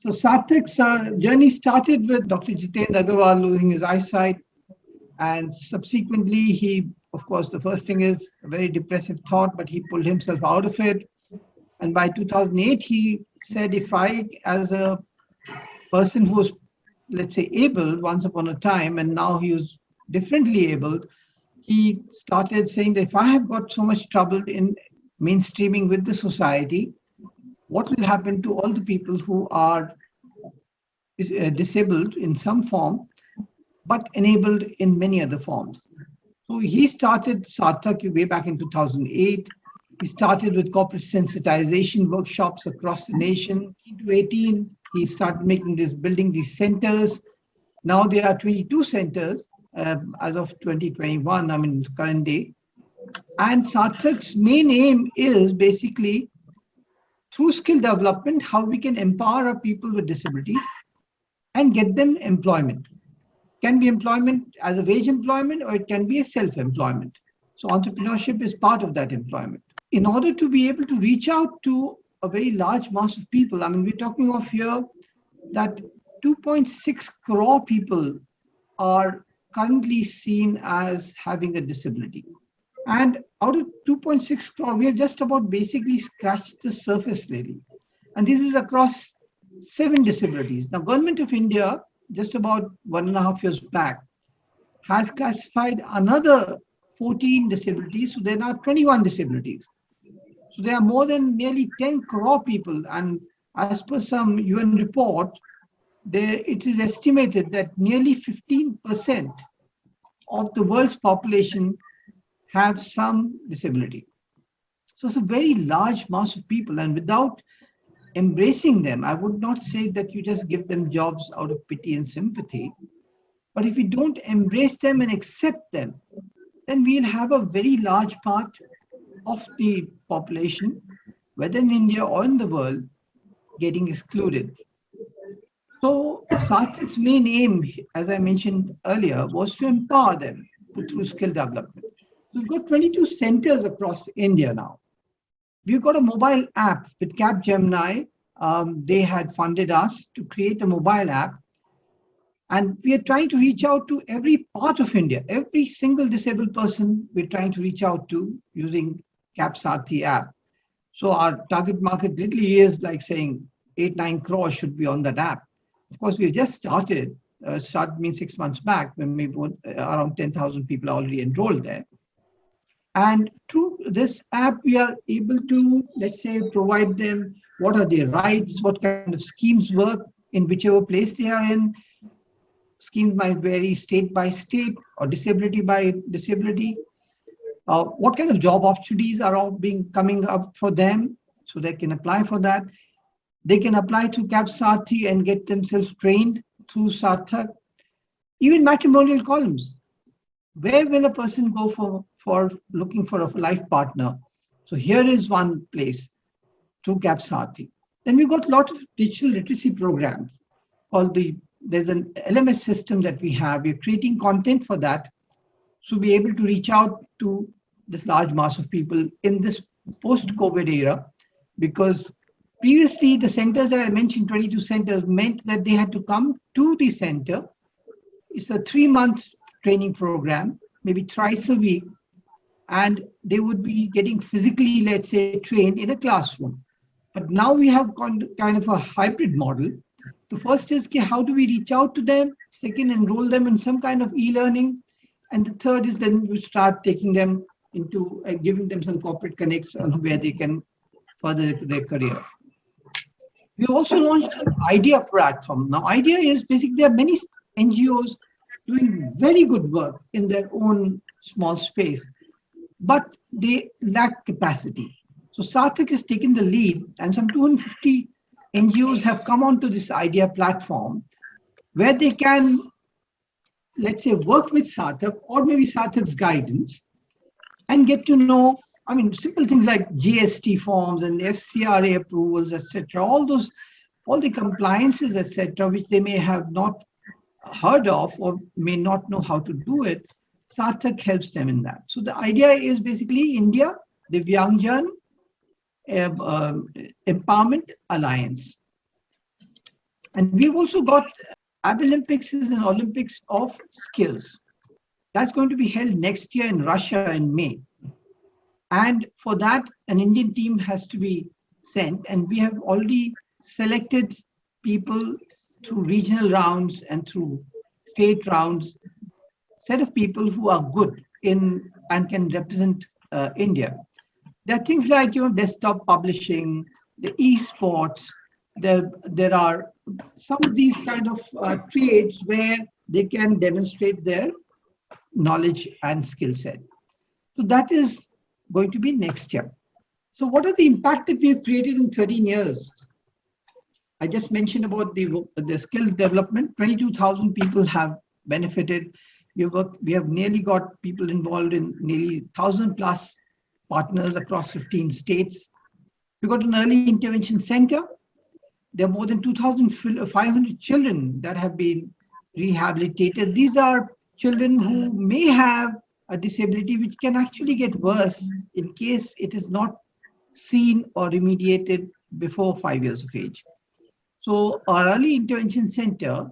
So Sarthak's journey started with Dr. Jitendra Agarwal losing his eyesight, and subsequently he, of course, the first thing is a very depressive thought, but he pulled himself out of it. And by 2008, he said, if I, as a person who was, let's say, able once upon a time, and now he was differently able, he started saying that if I have got so much trouble in mainstreaming with the society, what will happen to all the people who are disabled in some form, but enabled in many other forms? So he started Sarthak way back in 2008. He started with corporate sensitization workshops across the nation. In 2018, he started building these centers. Now there are 22 centers as of 2021, I mean, current day. And Sarthak's main aim is basically through skill development, how we can empower our people with disabilities and get them employment. Can be employment as a wage employment, or it can be a self-employment. So entrepreneurship is part of that employment. In order to be able to reach out to a very large mass of people, I mean, we're talking of here that 2.6 crore people are currently seen as having a disability. And out of 2.6 crore, we have just about basically scratched the surface really. And this is across 7 disabilities. Now, Government of India, just about 1.5 years back, has classified another 14 disabilities. So there are now 21 disabilities. So there are more than nearly 10 crore people. And as per some UN report, it is estimated that nearly 15% of the world's population have some disability. So it's a very large mass of people. And without embracing them, I would not say that you just give them jobs out of pity and sympathy. But if we don't embrace them and accept them, then we'll have a very large part of the population, whether in India or in the world, getting excluded. So Sarthak's main aim, as I mentioned earlier, was to empower them through skill development. So we've got 22 centers across India now. We've got a mobile app with Capgemini. They had funded us to create a mobile app. And we are trying to reach out to every part of India, every single disabled person we're trying to reach out to using Cap Sarthi app. So our target market literally is like saying 8-9 crores should be on that app. Of course, we just started. Start means 6 months back when we put around 10,000 people already enrolled there. And through this app, we are able to, let's say, provide them what are their rights, what kind of schemes work in whichever place they are in. Schemes might vary state by state or disability by disability. What kind of job opportunities are all coming up for them so they can apply for that. They can apply to Cap Sarthi and get themselves trained through Sarthak. Even matrimonial columns. Where will a person go for looking for a life partner? So here is one place through Cap Sarthi. Then we've got a lot of digital literacy programs called there's an LMS system that we have. We're creating content for that to be able to reach out to this large mass of people in this post-COVID era, because previously the centers that I mentioned, 22 centers, meant that they had to come to the center. It's a 3-month training program, maybe thrice a week, and they would be getting physically, let's say, trained in a classroom. But now we have kind of a hybrid model. The first is how do we reach out to them? Second, enroll them in some kind of e-learning. And the third is then we start taking them into giving them some corporate connects on where they can further their career. We also launched an IDEA platform. Now, IDEA is basically there are many NGOs doing very good work in their own small space, but they lack capacity. So Sarthak has taken the lead, and some 250 NGOs have come onto this IDEA platform where they can, let's say, work with Sarthak or maybe Sarthak's guidance and get to know, I mean, simple things like GST forms and FCRA approvals, etc. All the compliances, etc., which they may have not heard of or may not know how to do it. Sarthak helps them in that. So the idea is basically India, Divyangjans Empowerment Alliance. And we've also got Olympics is an Olympics of skills. That's going to be held next year in Russia in May. And for that, an Indian team has to be sent. And we have already selected people through regional rounds and through state rounds, set of people who are good in and can represent India. There are things like desktop publishing, the esports. There are some of these kind of trades where they can demonstrate their knowledge and skill set. So that is going to be next year. So what are the impact that we have created in 13 years? I just mentioned about the skill development. 22,000 people have benefited. We have nearly got people involved in nearly 1,000 plus partners across 15 states. We've got an early intervention center. There are more than 2,500 children that have been rehabilitated. These are children who may have a disability which can actually get worse in case it is not seen or remediated before 5 years of age. So our early intervention center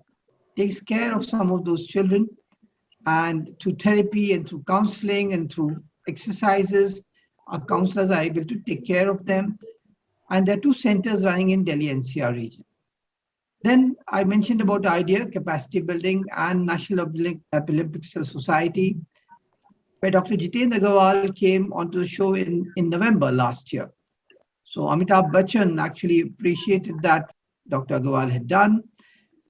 takes care of some of those children, and through therapy and through counseling and through exercises, our counselors are able to take care of them. And there are 2 centers running in Delhi NCR region. Then I mentioned about IDEA, capacity building, and National Epileptic Society, where Dr. Jitendra Agarwal came onto the show in November last year. So Amitabh Bachchan actually appreciated that Dr. Agarwal had done.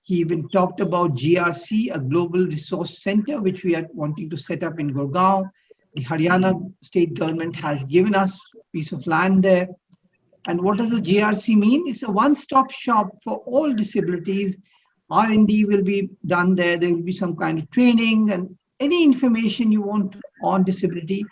He even talked about GRC, a global resource center, which we are wanting to set up in Gurgaon. The Haryana state government has given us a piece of land there. And what does the GRC mean? It's a one-stop shop for all disabilities. R&D will be done there. There will be some kind of training, and any information you want on disability,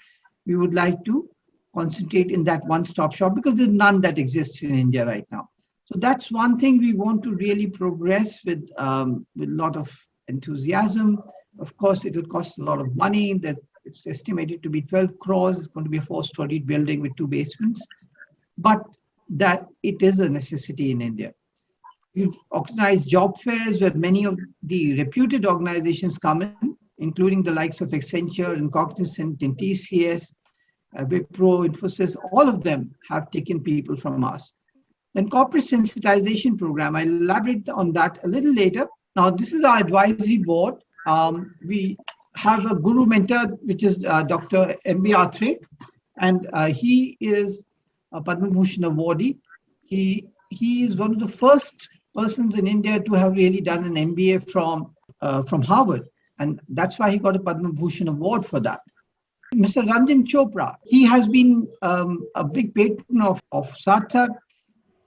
we would like to concentrate in that one-stop shop, because there's none that exists in India right now. So that's one thing we want to really progress with a lot of enthusiasm. Of course, it will cost a lot of money. It's estimated to be 12 crores. It's going to be a 4-storied building with 2 basements. But that it is a necessity in India. We've organized job fairs where many of the reputed organizations come in, including the likes of Accenture and Cognizant and TCS, Wipro, Infosys. All of them have taken people from us. Then corporate sensitization program, I'll elaborate on that a little later. Now, this is our advisory board. We have a guru mentor, which is Dr. M.B. Athre, and he is a Padma Bhushan awardee. He is one of the first persons in India to have really done an MBA from Harvard, and that's why he got a Padma Bhushan award for that. Mr. Ranjan Chopra, he has been a big patron of Sarthak.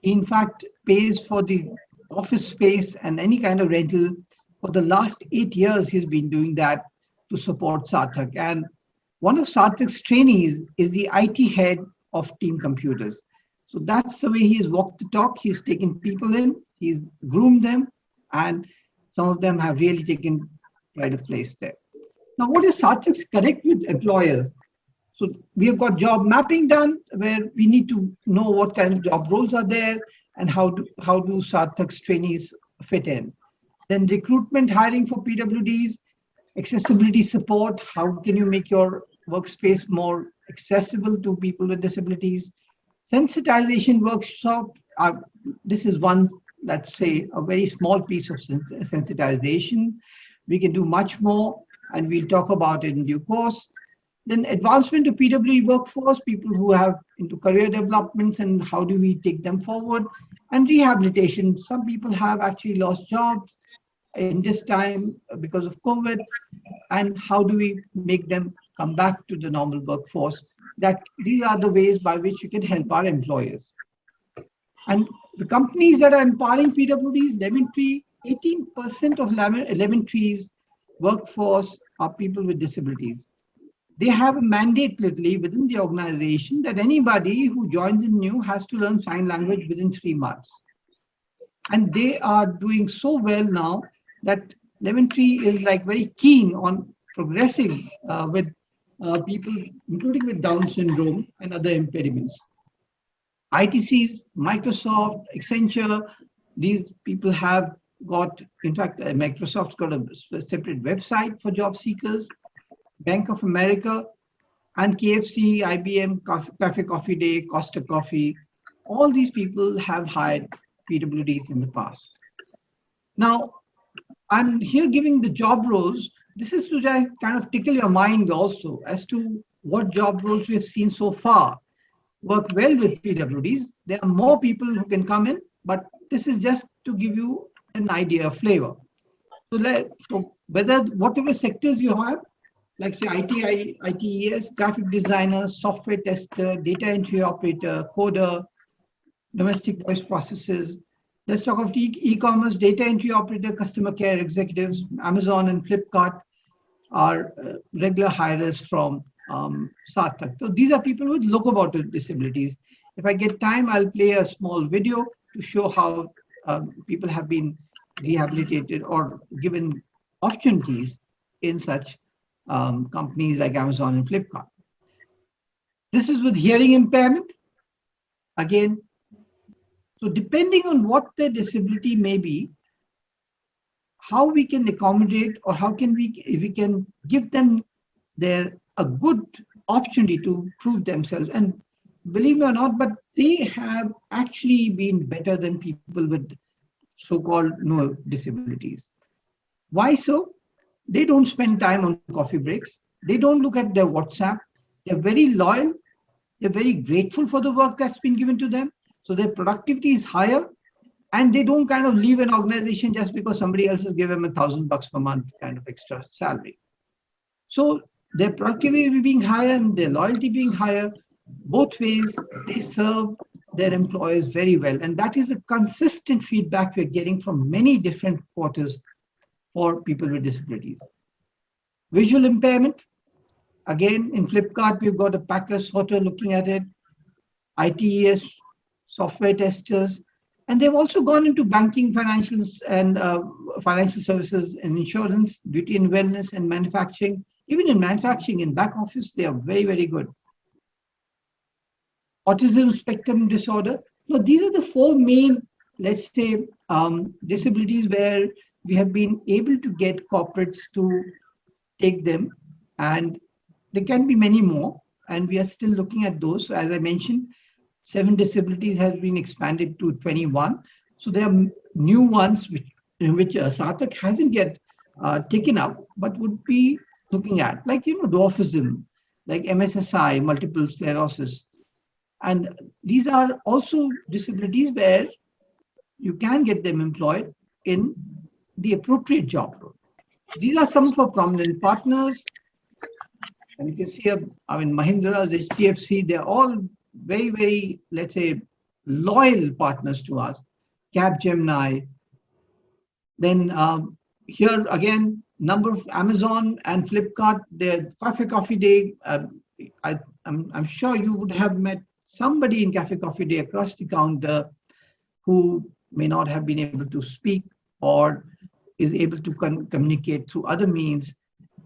He, in fact, pays for the office space and any kind of rental. For the last 8 years, he's been doing that to support Sarthak. And one of Sarthak's trainees is the IT head of Team Computers. So that's the way he's walked the talk. He's taken people in, he's groomed them, and some of them have really taken pride of place there. Now, what is Sarthak's connect with employers? So we have got job mapping done, where we need to know what kind of job roles are there and how do Sarthak's trainees fit in. Then recruitment, hiring for PWDs, accessibility support. How can you make your workspace more accessible to people with disabilities? Sensitization workshop. This is one, let's say, a very small piece of sensitization. We can do much more, and we'll talk about it in due course. Then advancement of PWD workforce, people who have into career developments, and how do we take them forward? And rehabilitation. Some people have actually lost jobs in this time because of COVID, and how do we make them come back to the normal workforce? These are the ways by which you can help our employers. And the companies that are empowering PWDs, Lemon Tree, 18% of Lemon Tree's workforce are people with disabilities. They have a mandate literally within the organization that anybody who joins in new has to learn sign language within 3 months. And they are doing so well now that Lemon Tree is like very keen on progressing with people, including with Down syndrome and other impediments. ITCs, Microsoft, Accenture, these people have in fact, Microsoft's got a separate website for job seekers. Bank of America and KFC, IBM, Cafe Coffee Day, Costa Coffee, all these people have hired PWDs in the past. Now, I'm here giving the job roles. This is to kind of tickle your mind also as to what job roles we have seen so far work well with PWDs. There are more people who can come in, but this is just to give you an idea, a flavor. So whatever sectors you have, like say ITES, graphic designer, software tester, data entry operator, coder, domestic voice processes. Let's talk of e-commerce, data entry operator, customer care executives. Amazon and Flipkart are regular hires from Sarthak. So these are people with locomotor disabilities. If I get time, I'll play a small video to show how people have been rehabilitated or given opportunities in such companies like Amazon and Flipkart. This is with hearing impairment. Again, so depending on what their disability may be, how we can accommodate or how can we can give them a good opportunity to prove themselves. And believe me or not, but they have actually been better than people with so-called no disabilities. Why so? They don't spend time on coffee breaks. They don't look at their WhatsApp. They're very loyal. They're very grateful for the work that's been given to them. So their productivity is higher, and they don't kind of leave an organization just because somebody else has given them $1,000 per month kind of extra salary. So their productivity being higher and their loyalty being higher, both ways, they serve their employers very well. And that is a consistent feedback we're getting from many different quarters for people with disabilities. Visual impairment, again, in Flipkart, we've got a packer sorter looking at it, ITES, software testers, and they've also gone into banking, financials, and financial services and insurance, beauty and wellness, and manufacturing. Even in manufacturing, in back office, they are very, very good. Autism spectrum disorder. Now, these are the four main, let's say, disabilities where we have been able to get corporates to take them, and there can be many more, and we are still looking at those. So as I mentioned, 7 disabilities has been expanded to 21. So there are new ones which Sarthak hasn't yet taken up, but would be looking at, like, dwarfism, like MSSI, multiple sclerosis. And these are also disabilities where you can get them employed in the appropriate job role. These are some of our prominent partners. And you can see, Mahindra's, HDFC, they're all very, very, let's say, loyal partners to us. Capgemini. Then here again, number of Amazon and Flipkart, their Cafe Coffee Day. I'm sure you would have met somebody in Cafe Coffee Day across the counter who may not have been able to speak or is able to communicate through other means,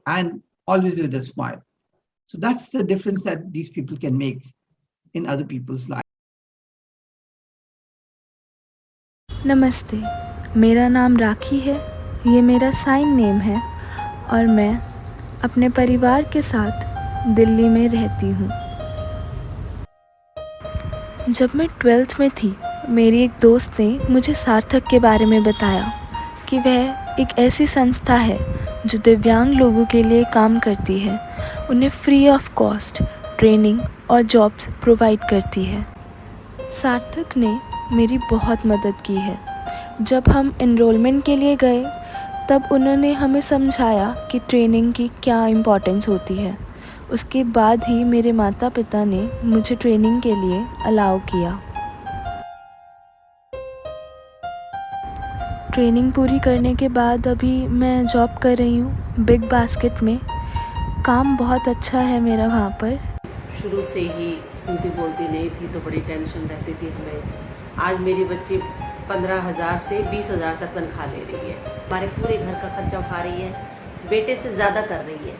and always with a smile. So that's the difference that these people can make in other people's lives. नमस्ते, मेरा नाम राखी है, ये मेरा sign name है और मैं अपने परिवार के साथ दिल्ली में रहती हूँ। जब मैं 12th में थी, मेरी एक दोस्त ने मुझे सार्थक के बारे में बताया कि वह एक ऐसी संस्था है जो दिव्यांग लोगों के लिए काम करती है, उन्हें फ्री ऑफ कॉस्ट ट्रेनिंग और जॉब्स प्रोवाइड करती है। सार्थक ने मेरी बहुत मदद की है। जब हम एनरोलमेंट के लिए गए, तब उन्होंने हमें समझाया कि ट्रेनिंग की क्या इम्पोर्टेंस होती है। उसके बाद ही मेरे माता पिता ने मुझे ट्रेनिंग के लिए अलाउ किया। ट्रेनिंग पूरी करने के बाद अभी मैं जॉब कर रही हूँ बिग बास्केट में। काम बहुत अच्छा है मेरा वहाँ पर। शुरू से ही सुनती बोलती नहीं थी तो बड़ी टेंशन रहती थी हमें। आज मेरी बच्ची 15,000 से 20,000 तक तनख्वाह ले रही है, हमारे पूरे घर का खर्चा उठा रही है, बेटे से ज़्यादा कर रही है।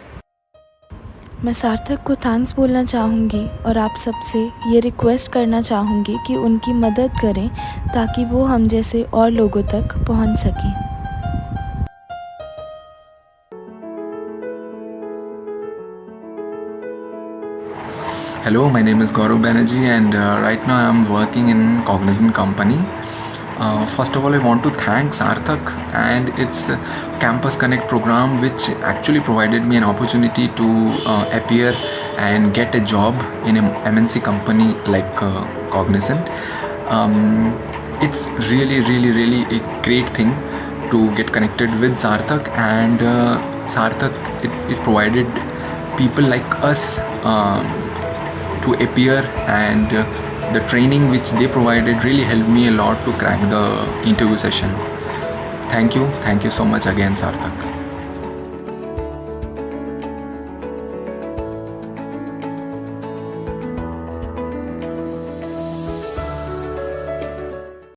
मैं सार्थक को थैंक्स बोलना चाहूँगी और आप सबसे ये रिक्वेस्ट करना चाहूँगी कि उनकी मदद करें ताकि वो हम जैसे और लोगों तक पहुँच सकें। Hello, my name is Gaurav Banerjee, and right now I'm working in Cognizant company. First of all, I want to thank Sarthak and its Campus Connect program, which actually provided me an opportunity to appear and get a job in an MNC company like Cognizant. It's really a great thing to get connected with Sarthak, and Sarthak it provided people like us to appear, and the training which they provided really helped me a lot to crack the interview session. Thank you so much again, Sarthak.